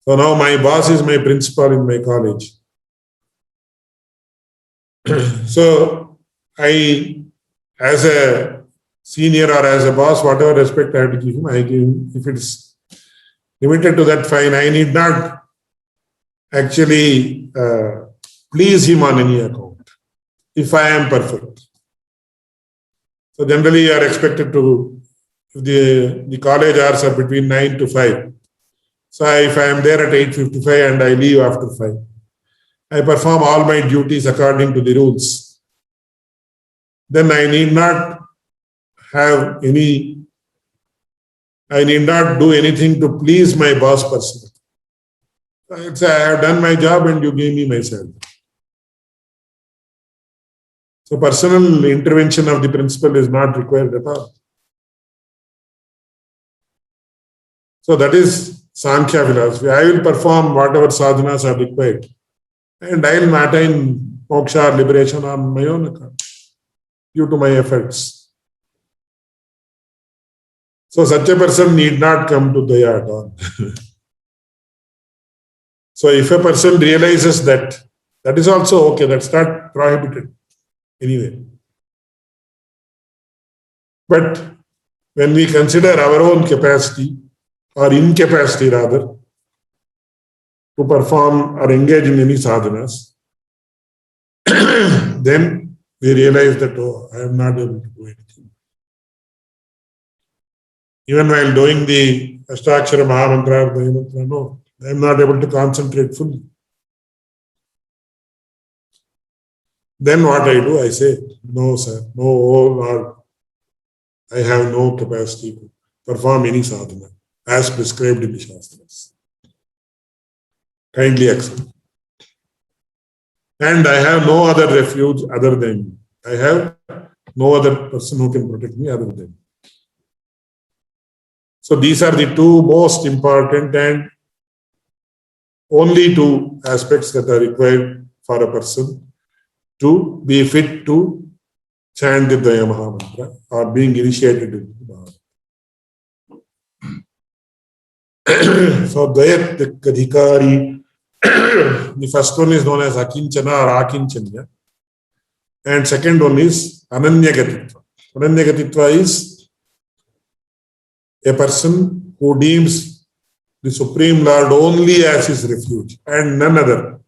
So now my boss is my principal in my college. So I, as a senior or as a boss, whatever respect I have to give him, I give him. If it's limited to that, fine. I need not actually please him on any account if I am perfect. So generally, you are expected to, if the college hours are between 9 to 5. So if I am there at 8:55 and I leave after 5, I perform all my duties according to the rules. Then I need not do anything to please my boss personally. I have done my job and you give me my salary. So personal intervention of the principal is not required at all. So that is Sankhya philosophy. I will perform whatever sadhanas are required and I will attain moksha or liberation on my own account due to my efforts. So such a person need not come to Daya at all. So if a person realizes that, that is also okay, that's not prohibited anyway. But when we consider our own capacity or incapacity rather to perform or engage in any sadhanas, then we realize that, oh, I am not able to do anything. Even while doing the Ashtakshara Mahamantra or the Mantra, no, I am not able to concentrate fully. Then what I do, I say, no, sir, no, oh Lord, I have no capacity to perform any sadhana as prescribed in the Shastras. Kindly accept. And I have no other refuge other than you. I have no other person who can protect me other than you. So these are the two most important and only two aspects that are required for a person to be fit to chant the Daya Mahamantra or being initiated in the Mahamantra. So Dayat Kadhikari, the first one is known as Akinchana or Akinchanya, and second one is Ananyagatitva. Ananyagatitva is a person who deems the Supreme Lord only as his refuge and none other.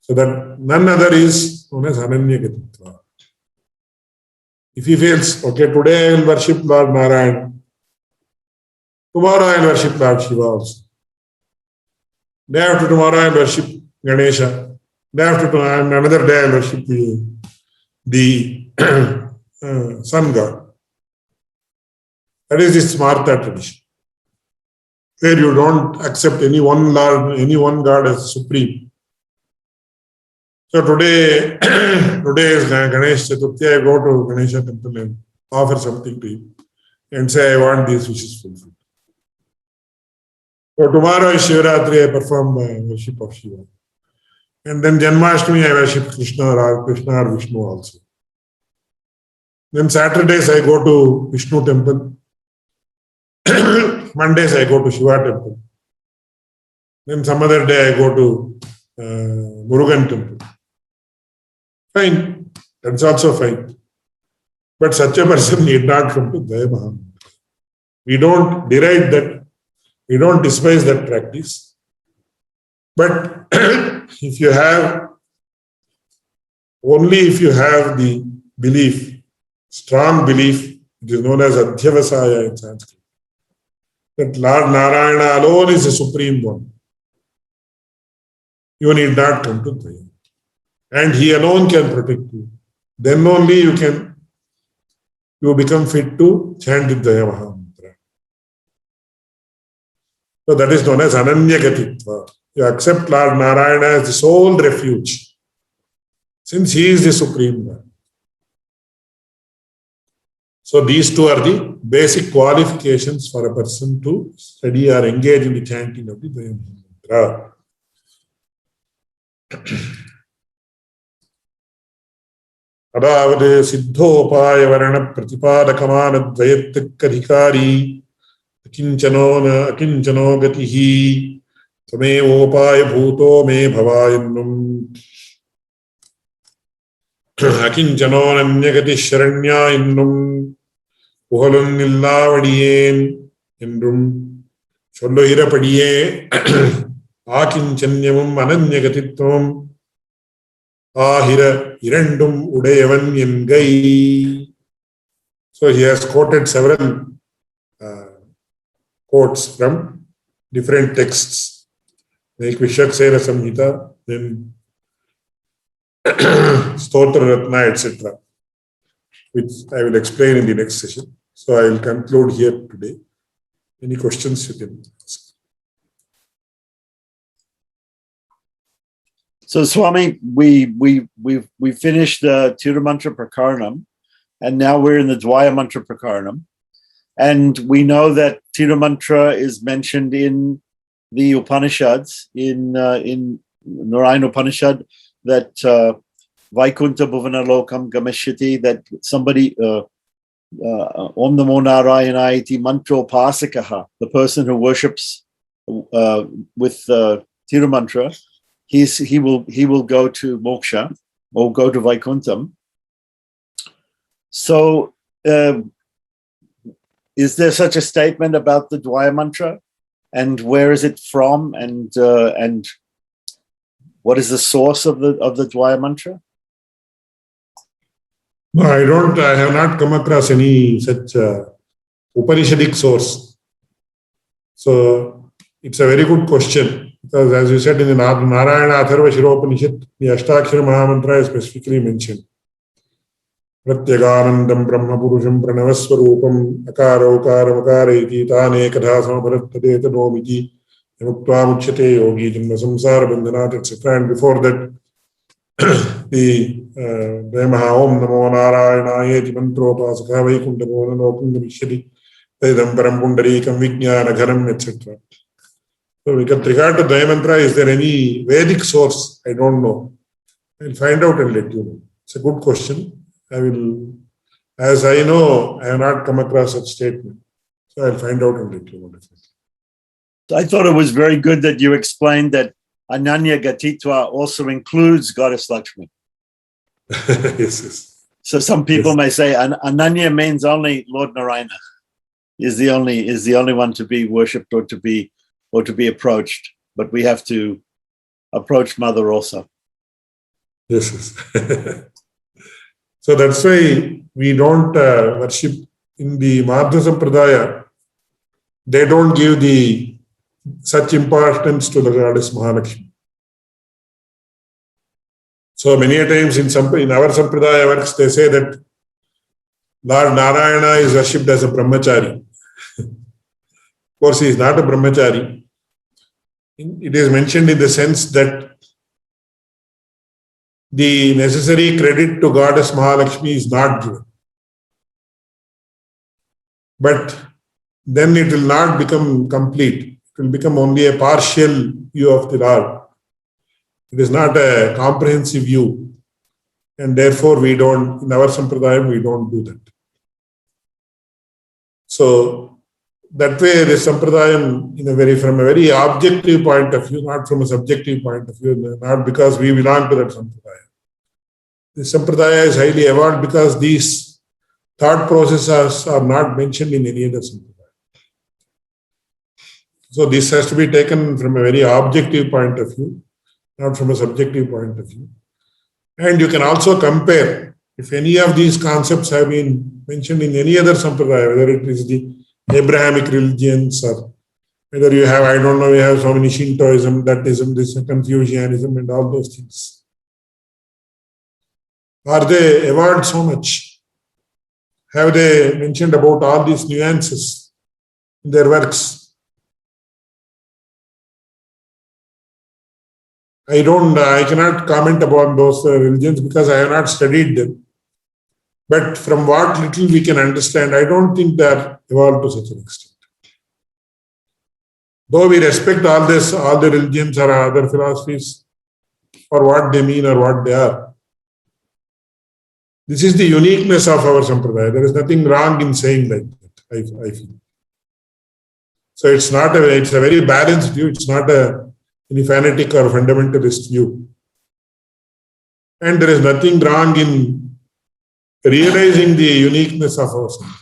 So that none other is known as Ananyagatitva. If he feels, okay, today I will worship Lord Narayan, tomorrow I will worship Lord Shiva also. Day after tomorrow I will worship Ganesha. Day after tomorrow, another day I will worship the sun god. That is the Smartha tradition, where you don't accept any one Lord, any one God as supreme. So today is Ganesh Chaturthi, I go to Ganesha temple and offer something to him and say, I want these wishes fulfilled. So tomorrow is Shivaratri, I perform worship of Shiva. And then Janmashtami, I worship Krishna or Vishnu also. Then Saturdays, I go to Vishnu temple. Mondays, I go to Shiva temple. Then some other day, I go to Murugan temple. Fine. That's also fine. But such a person need not come to Daya Mahamantra. We don't deride that. We don't despise that practice. But if you have the belief, strong belief, it is known as Adhyavasaya in Sanskrit, that Lord Narayana alone is the supreme one. You need not come to Daya. And he alone can protect you. Then only you become fit to chant the Daya Mahamantra. So that is known as Ananyagatitva. You accept Lord Narayana as the sole refuge, since he is the supreme Lord. So these two are the basic qualifications for a person to study or engage in the chanting of the Daya Mahamantra. அதாவது சித்தோபாய வரண பிரதிபாதகமான துவயத்துக்கு அதிகாரி அகிஞ்சனோ கதிஹி தமேவோபாய பூதோ மே பவா என்னும் அகிஞ்சனோனன்யகதி சரண்யா என்னும் புகழும் இல்லாவடியேன் என்றும் சொல்லுகிறபடியே ஆகிஞ்சன்யமும் அனன்யகதித்துவம் ஆகிற இரண்டும் உடையவன் என்கை. So he has quoted several quotes from different texts like Vishaksena Samhita, then Stotra Ratna, etc., which I will explain in the next session. So I will conclude here today. Any questions you can ask? So Swami, we finished the Tirumantra Prakaranam, and now we're in the Dvaya Mantra Prakaranam. And we know that Tirumantra is mentioned in the Upanishads, in Narayana Upanishad, that Vaikunta Bhuvana Lokam Gamishyati, that somebody, Om Namo Narayana iti Mantropasakaha, the person who worships with Tirumantra, he will go to moksha or go to Vaikuntham. So, is there such a statement about the Dvaya Mantra, and where is it from, and what is the source of the Dvaya Mantra? No, I have not come across any such Upanishadic source. So it's a very good question, because as you said in the Narayana Atharva Shiropanishad, the Ashtakshara Mahamantra is specifically mentioned. Pratyaganandam Brahma Purusham Pranavaswarupam Akara Ukara Makara iti Tane Kadha Samabharatadeta Nomiti Yamukta Muchyate Yogi Janma Samsara Bandhanat, etc. And before that, the Demaha Om Namo Narayana iti Mantropasaka Vaikunta Bhuvana Lokam Gamishyati Vedambaram Pundarikam Vijnana Ghanam, etc. So with regard to Dvaya Mantra, is there any Vedic source? I don't know. I'll find out and let you know. It's a good question. As I know, I have not come across such statement. So I'll find out and let you know. I thought it was very good that you explained that Ananya Gatitva also includes Goddess Lakshmi. Yes. So some people may say Ananya means only Lord Narayana is the only one to be worshipped or to be approached, but we have to approach Mother also. Yes. So that's why we don't worship in the Madhya Sampradaya. They don't give such importance to the goddess Mahalakshmi. So many a times in our Sampradaya works, they say that Lord Narayana is worshipped as a brahmachari. Of course, he is not a brahmachari. It is mentioned in the sense that the necessary credit to Goddess Mahalakshmi is not given. But then it will not become complete. It will become only a partial view of the Lord. It is not a comprehensive view. And therefore, in our Sampradayam, we don't do that. So, that way, the Sampradayam, from a very objective point of view, not from a subjective point of view, not because we belong to that Sampradaya. The Sampradaya is highly evolved because these thought processes are not mentioned in any other Sampradaya. So this has to be taken from a very objective point of view, not from a subjective point of view. And you can also compare if any of these concepts have been mentioned in any other Sampradaya, whether it is the Abrahamic religions or whether you have, I don't know, we have so many Shintoism, Buddhism, this Confucianism and all those things. Are they evolved so much? Have they mentioned about all these nuances in their works? I cannot comment upon those religions because I have not studied them. But from what little we can understand, I don't think they are evolved to such an extent. Though we respect all the religions or other philosophies, for what they mean or what they are. This is the uniqueness of our sampradaya. There is nothing wrong in saying like that, I feel. So it's a very balanced view. It's not any fanatic or fundamentalist view. And there is nothing wrong in realizing the uniqueness of our sampradaya.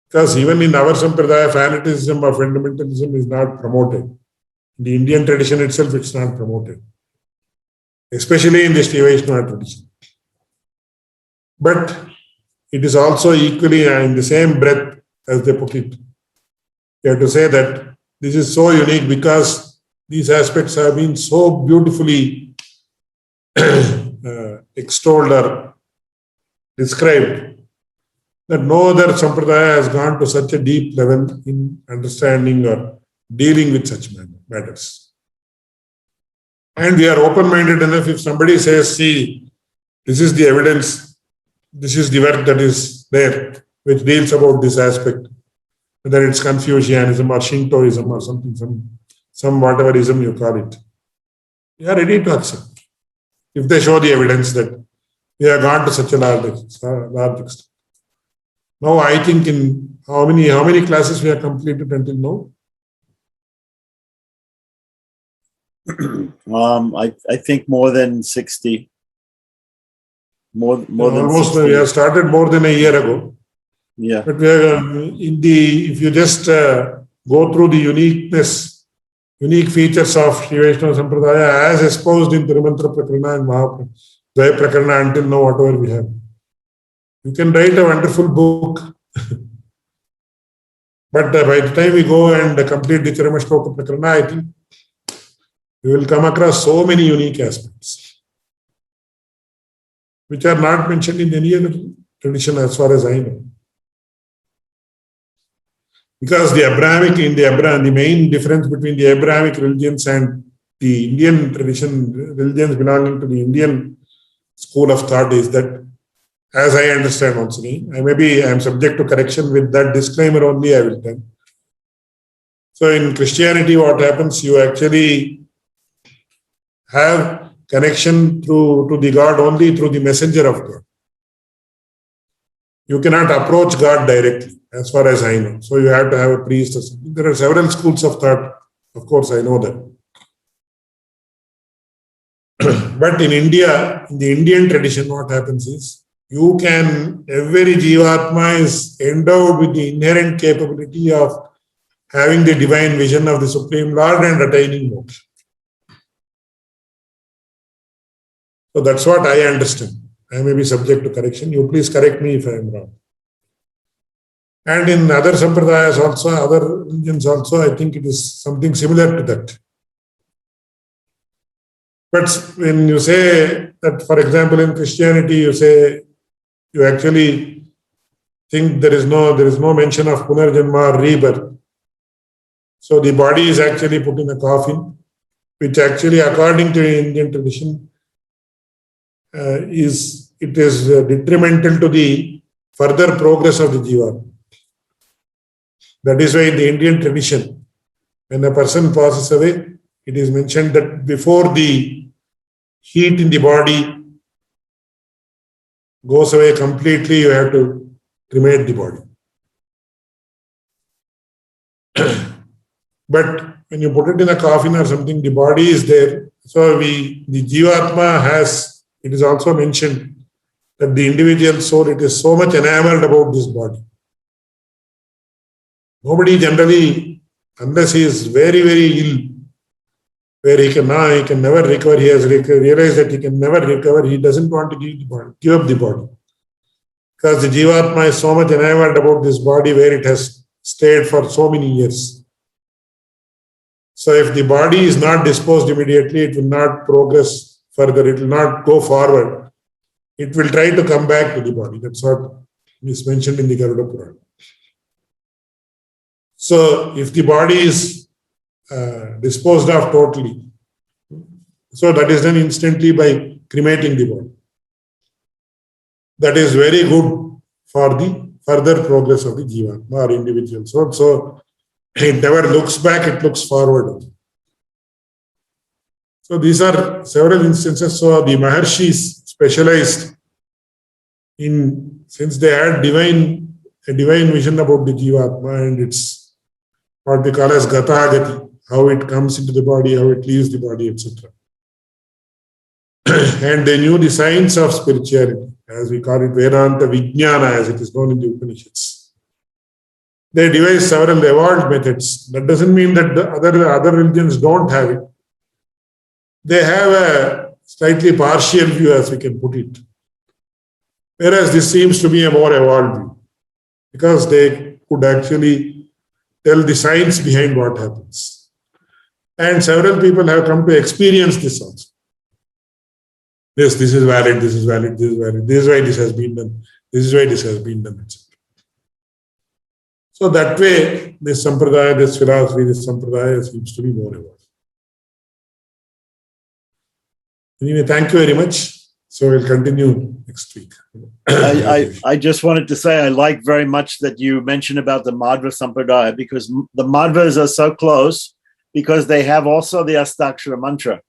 Because even in our sampradaya, fanaticism or fundamentalism is not promoted. In the Indian tradition itself, it's not promoted. Especially in the Sri Vaishnava tradition. But it is also equally in the same breath as they put it. You have to say that this is so unique because these aspects have been so beautifully extolled or described that no other sampradaya has gone to such a deep level in understanding or dealing with such matters. And we are open-minded enough if somebody says, see, this is the evidence, this is the work that is there, which deals about this aspect, whether it's Confucianism or Shintoism or something, some whatever ism you call it. We are ready to accept. If they show the evidence that we have gone to such a large extent. Now I think in how many classes we have completed until now? I think more than 60. More than almost 60. We have started more than a year ago. Yeah. But we are if you just go through the unique features of Sri Vaishnava Sampradaya as exposed in Tirumantra Prakarana and Mahaprajaya Prakarana until now, whatever we have. You can write a wonderful book. But by the time we go and complete the Tiramashloka Prakarana, I think we will come across so many unique aspects, which are not mentioned in any other tradition as far as I know. Because the main difference between the Abrahamic religions and the Indian tradition, religions belonging to the Indian school of thought is that, as I understand once again, I am subject to correction with that disclaimer only I will tell. So in Christianity, what happens, you actually have connection to the God only through the messenger of God. You cannot approach God directly, as far as I know. So you have to have a priest or something. There are several schools of thought. Of course, I know that. But in India, in the Indian tradition, what happens is, every Jivatma is endowed with the inherent capability of having the divine vision of the Supreme Lord and attaining moksha. So that's what I understand. I may be subject to correction. You please correct me if I am wrong. And in other sampradayas also, other religions also, I think it is something similar to that. But when you say that, for example, in Christianity, you actually think there is no mention of Punarjanma or rebirth. So the body is actually put in a coffin, which actually, according to Indian tradition, is detrimental to the further progress of the jiva. That is why in the Indian tradition, when a person passes away, it is mentioned that before the heat in the body goes away completely, you have to cremate the body. But when you put it in a coffin or something, the body is there. So the Jivatma it is also mentioned that the individual soul, it is so much enamored about this body. Nobody generally, unless he is very, very ill, where he can never recover, he has realized that he can never recover, he doesn't want to give up the body. Because the Jivatma is so much enamored about this body where it has stayed for so many years. So if the body is not disposed immediately, it will not progress further, it will not go forward. It will try to come back to the body. That's what is mentioned in the Garuda Purana. So if the body is disposed of totally, so that is done instantly by cremating the body. That is very good for the further progress of the jiva or individual soul. So it never looks back, it looks forward. So these are several instances. So the Maharshis specialized in, since they had a divine vision about the Jivatma and its what we call as Gata-gati, how it comes into the body, how it leaves the body, etc. And they knew the science of spirituality, as we call it Vedanta Vijnana, as it is known in the Upanishads. They devised several evolved methods. That doesn't mean that the other religions don't have it. They have a slightly partial view, as we can put it. Whereas this seems to be a more evolved view, because they could actually tell the science behind what happens. And several people have come to experience this also. Yes, this is valid, this is valid, this is valid, this is why this has been done, this is why this has been done, etc. So that way, this sampradaya, this philosophy, this sampradaya seems to be more evolved. Anyway, thank you very much. So we'll continue next week. I just wanted to say I like very much that you mentioned about the Madhva Sampradaya, because the Madhvas are so close because they have also the Astakshara mantra.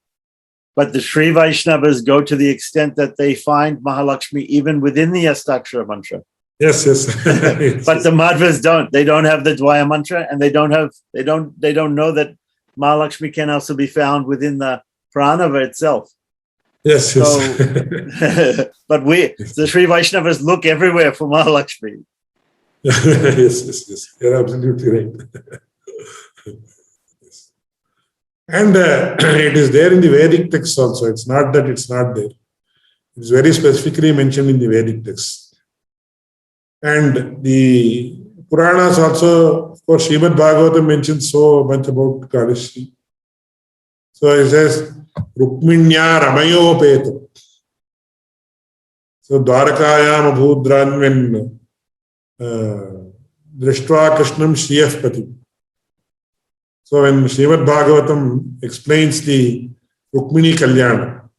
But the Sri Vaishnavas go to the extent that they find Mahalakshmi even within the Astakshara mantra. Yes, yes. But the Madhvas don't. They don't have the Dvaya mantra, and they don't know that Mahalakshmi can also be found within the Pranava itself. Yes, yes. So, but the Sri Vaishnavas look everywhere for Mahalakshmi. Yes, yes, yes. You're absolutely right. Yes. And it is there in the Vedic text also. It's not that it's not there. It's very specifically mentioned in the Vedic text. And the Puranas also, of course, Srimad Bhagavatam mentions so much about Kadashri. So it says, Rukminya Ramayopeta. So Dwarakayam Abhudran, when Drishtva Krishnam Shriyapati. So when Srimad Bhagavatam explains the Rukmini Kalyana,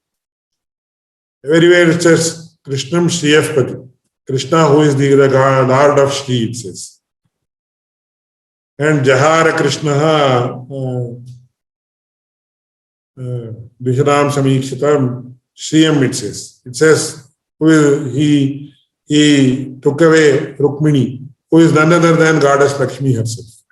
everywhere it says Krishnam Shriyapati. Krishna, who is the Lord of Shri, it says. And Jahara Krishna Vishram Samikshitam Shriyam, it says. It says he took away Rukmini, who is none other than Goddess Lakshmi herself.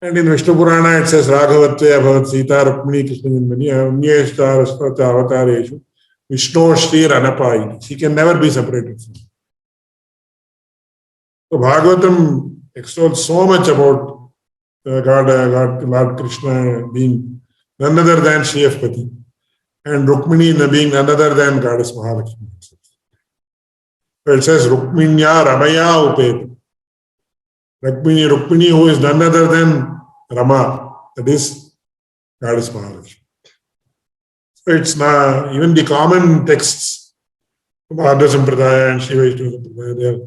And in Vishnu Purana it says Raghavatve Abhavat Sita Rukmini Krishna Jnanmani Anyeshta Rasvata Avatareshu Vishnu Shri Ranapayini. She can never be separated from him. So Bhagavatam extols so much about Lord Krishna being none other than Shriyapati and Rukmini being none other than Goddess Mahalakshmi. So it says Rukminya Ramaya Upeta. Rukmini, who is none other than Rama, that is Goddess Mahalakshmi. So it's not, even the common texts, Madhva Sampradaya and Shiva Vaishnava Sampradaya, they are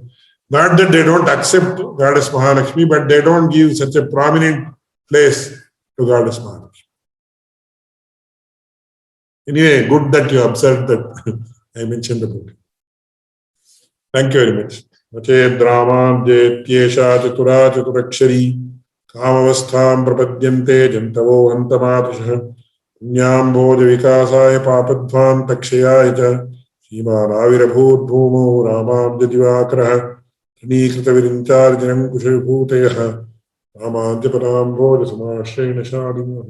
not that they don't accept Goddess Mahalakshmi, but they don't give such a prominent place to Goddess Mahalakshmi. Anyway, good that you observed that I mentioned about it. Thank you very much. Vached Ramam Jetyesha Chatura Chaturakshari Kamavastham Prapadyante Jantavo Hantamatushah Punyam Bodha Vikasaya Papadvam Takshayaya Cha Shriman Avirabhut Bhumo Ramam Jadivakraha Tanikೃತ ವಿರಿಂಚಾರ್ಜನಂ ಕುಶಭೂತಯಃ ರಾಮಾಂತ್ಯಪದಾಂ Bhoja ಸಮಾಶ್ರಯಣ ಶಾಲಿನಃ